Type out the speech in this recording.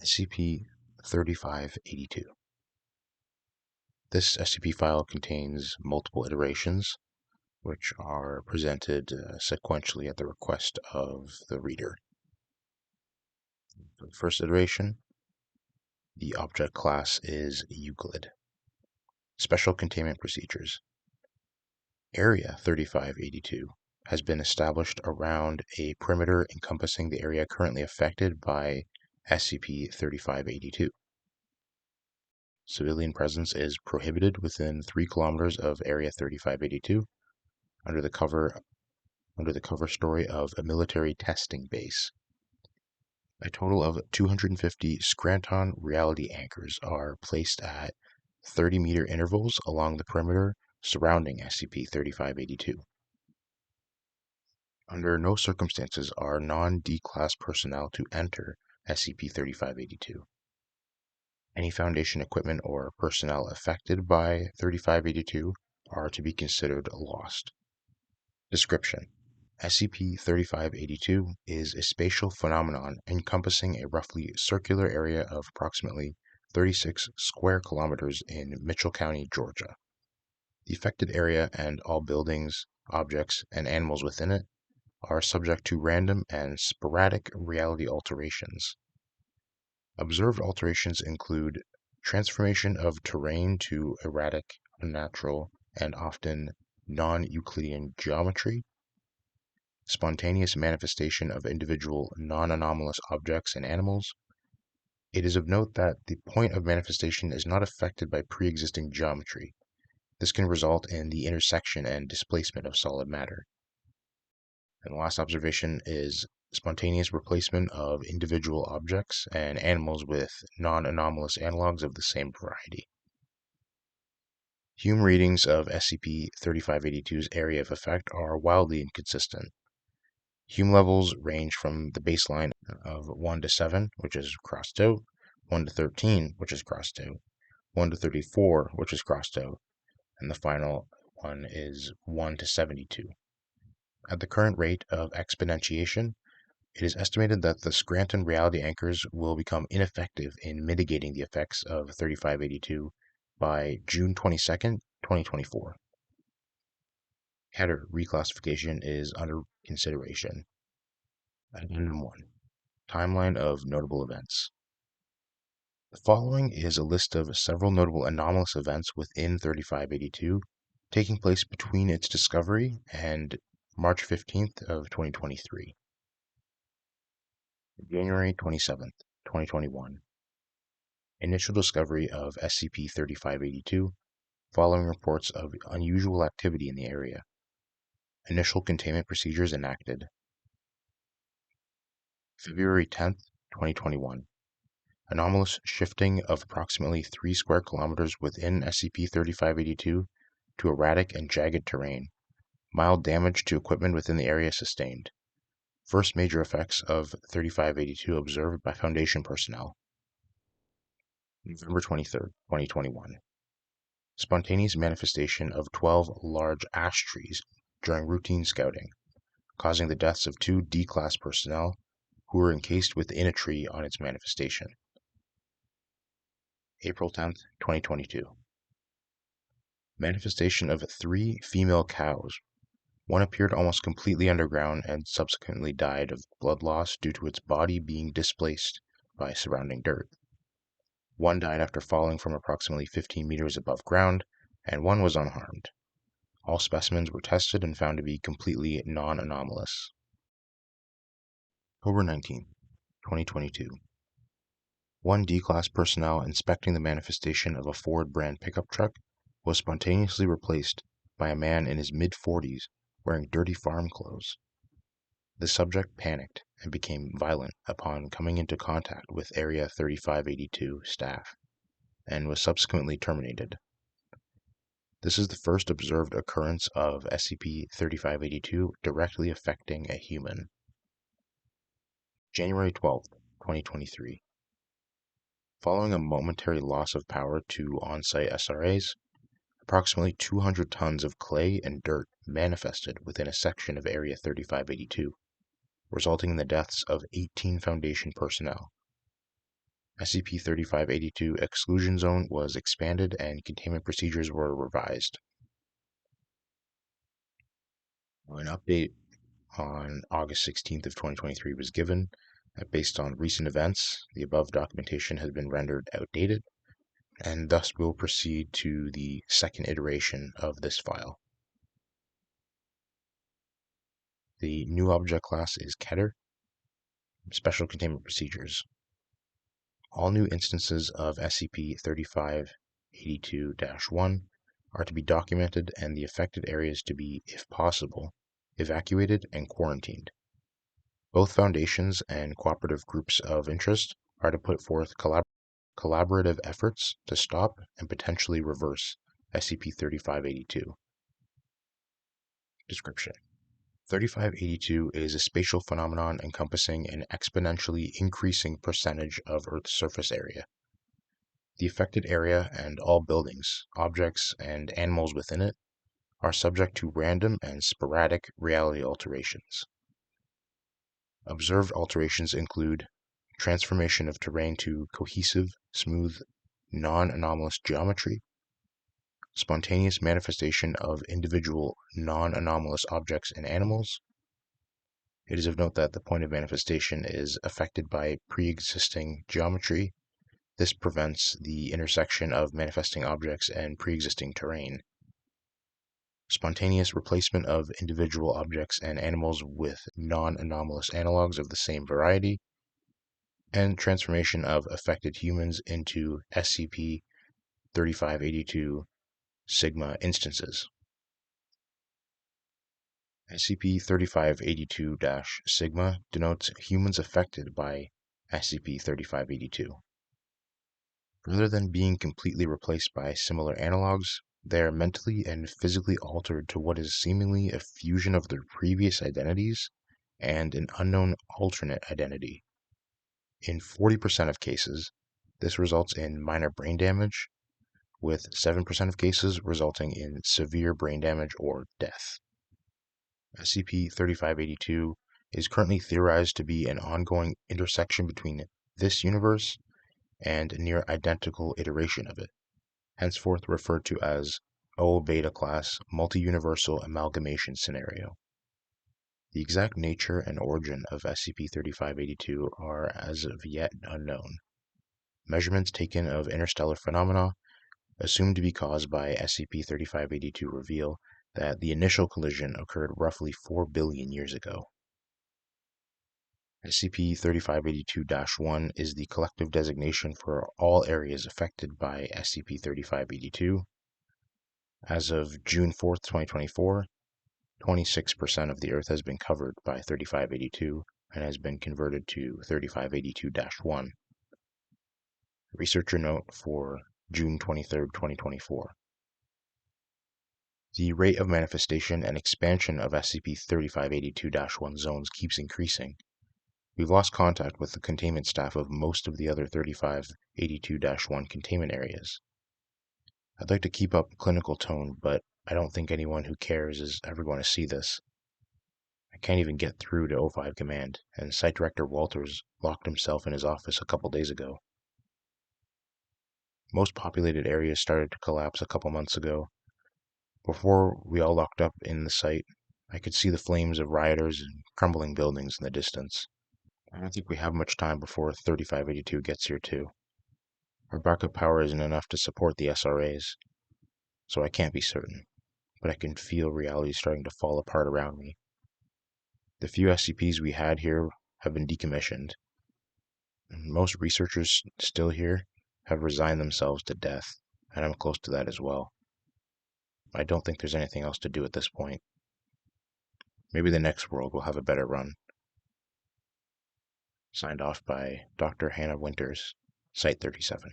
SCP-3582. This SCP file contains multiple iterations, which are presented sequentially at the request of the reader. For the first iteration, the object class is Euclid. Special containment procedures. Area 3582 has been established around a perimeter encompassing the area currently affected by SCP-3582. Civilian presence is prohibited within 3 kilometers of Area 3582 under the cover story of a military testing base. A total of 250 Scranton reality anchors are placed at 30-meter intervals along the perimeter surrounding SCP-3582. Under no circumstances are non-D-Class personnel to enter SCP-3582. Any Foundation equipment or personnel affected by 3582 are to be considered lost. Description: SCP-3582 is a spatial phenomenon encompassing a roughly circular area of approximately 36 square kilometers in Mitchell County, Georgia. The affected area and all buildings, objects, and animals within it are subject to random and sporadic reality alterations. Observed alterations include transformation of terrain to erratic, unnatural, and often non-Euclidean geometry, spontaneous manifestation of individual non-anomalous objects and animals. It is of note that the point of manifestation is not affected by pre-existing geometry. This can result in the intersection and displacement of solid matter. And the last observation is spontaneous replacement of individual objects and animals with non-anomalous analogs of the same variety. Hume readings of SCP-3582's area of effect are wildly inconsistent. Hume levels range from the baseline of 1 to 7, which is crossed out, 1 to 13, which is crossed out, 1 to 34, which is crossed out, and the final one is 1 to 72. At the current rate of exponentiation, it is estimated that the Scranton reality anchors will become ineffective in mitigating the effects of 3582 by June 22nd, 2024. Header reclassification is under consideration. Addendum 1. Timeline of notable events. The following is a list of several notable anomalous events within 3582 taking place between its discovery and March 15th of 2023. January 27th, 2021. Initial discovery of SCP-3582 following reports of unusual activity in the area. Initial containment procedures enacted. February 10th, 2021. Anomalous shifting of approximately 3 square kilometers within SCP-3582 to erratic and jagged terrain. Mild damage to equipment within the area sustained. First major effects of 3582 observed by Foundation personnel. November 23rd, 2021. Spontaneous manifestation of 12 large ash trees during routine scouting, causing the deaths of 2 D-Class personnel who were encased within a tree on its manifestation. April 10th, 2022. Manifestation of 3 female cows. One appeared almost completely underground and subsequently died of blood loss due to its body being displaced by surrounding dirt. One died after falling from approximately 15 meters above ground, and one was unharmed. All specimens were tested and found to be completely non-anomalous. October 19th, 2022. 1 D-Class personnel inspecting the manifestation of a Ford brand pickup truck was spontaneously replaced by a man in his mid-40s wearing dirty farm clothes. The subject panicked and became violent upon coming into contact with Area 3582 staff, and was subsequently terminated. This is the first observed occurrence of SCP-3582 directly affecting a human. January 12th, 2023. Following a momentary loss of power to on-site SRAs, approximately 200 tons of clay and dirt manifested within a section of Area 3582, resulting in the deaths of 18 Foundation personnel. SCP-3582 exclusion zone was expanded and containment procedures were revised. An update on August 16th of 2023 was given that based on recent events, the above documentation has been rendered outdated, and thus we'll proceed to the second iteration of this file. The new object class is Keter. Special containment procedures. All new instances of SCP-3582-1 are to be documented and the affected areas to be, if possible, evacuated and quarantined. Both foundations and cooperative groups of interest are to put forth collaborative efforts to stop and potentially reverse SCP-3582. Description: 3582 is a spatial phenomenon encompassing an exponentially increasing percentage of Earth's surface area. The affected area and all buildings, objects, and animals within it are subject to random and sporadic reality alterations. Observed alterations include transformation of terrain to cohesive, smooth, non-anomalous geometry, spontaneous manifestation of individual non-anomalous objects and animals. It is of note that the point of manifestation is affected by pre-existing geometry. This prevents the intersection of manifesting objects and pre-existing terrain. Spontaneous replacement of individual objects and animals with non-anomalous analogs of the same variety, and transformation of affected humans into SCP-3582 Sigma instances. SCP-3582-Sigma denotes humans affected by SCP-3582. Rather than being completely replaced by similar analogs, they are mentally and physically altered to what is seemingly a fusion of their previous identities and an unknown alternate identity. In 40% of cases, this results in minor brain damage, with 7% of cases resulting in severe brain damage or death. SCP-3582 is currently theorized to be an ongoing intersection between this universe and a near identical iteration of it, henceforth referred to as O-beta class multi-universal amalgamation scenario. The exact nature and origin of SCP-3582 are as of yet unknown. Measurements taken of interstellar phenomena assumed to be caused by SCP-3582 reveal that the initial collision occurred roughly 4 billion years ago. SCP-3582-1 is the collective designation for all areas affected by SCP-3582. As of June 4, 2024, 26% of the Earth has been covered by 3582 and has been converted to 3582-1. Researcher note for June 23, 2024. The rate of manifestation and expansion of SCP-3582-1 zones keeps increasing. We've lost contact with the containment staff of most of the other 3582-1 containment areas. I'd like to keep up a clinical tone, but I don't think anyone who cares is ever going to see this. I can't even get through to O5 Command, and Site Director Walters locked himself in his office a couple days ago. Most populated areas started to collapse a couple months ago. Before we all locked up in the site, I could see the flames of rioters and crumbling buildings in the distance. I don't think we have much time before 3582 gets here too. Our backup power isn't enough to support the SRAs, so I can't be certain, but I can feel reality starting to fall apart around me. The few SCPs we had here have been decommissioned, and most researchers still here have resigned themselves to death, and I'm close to that as well. I don't think there's anything else to do at this point. Maybe the next world will have a better run. Signed off by Dr. Hannah Winters, Site 37.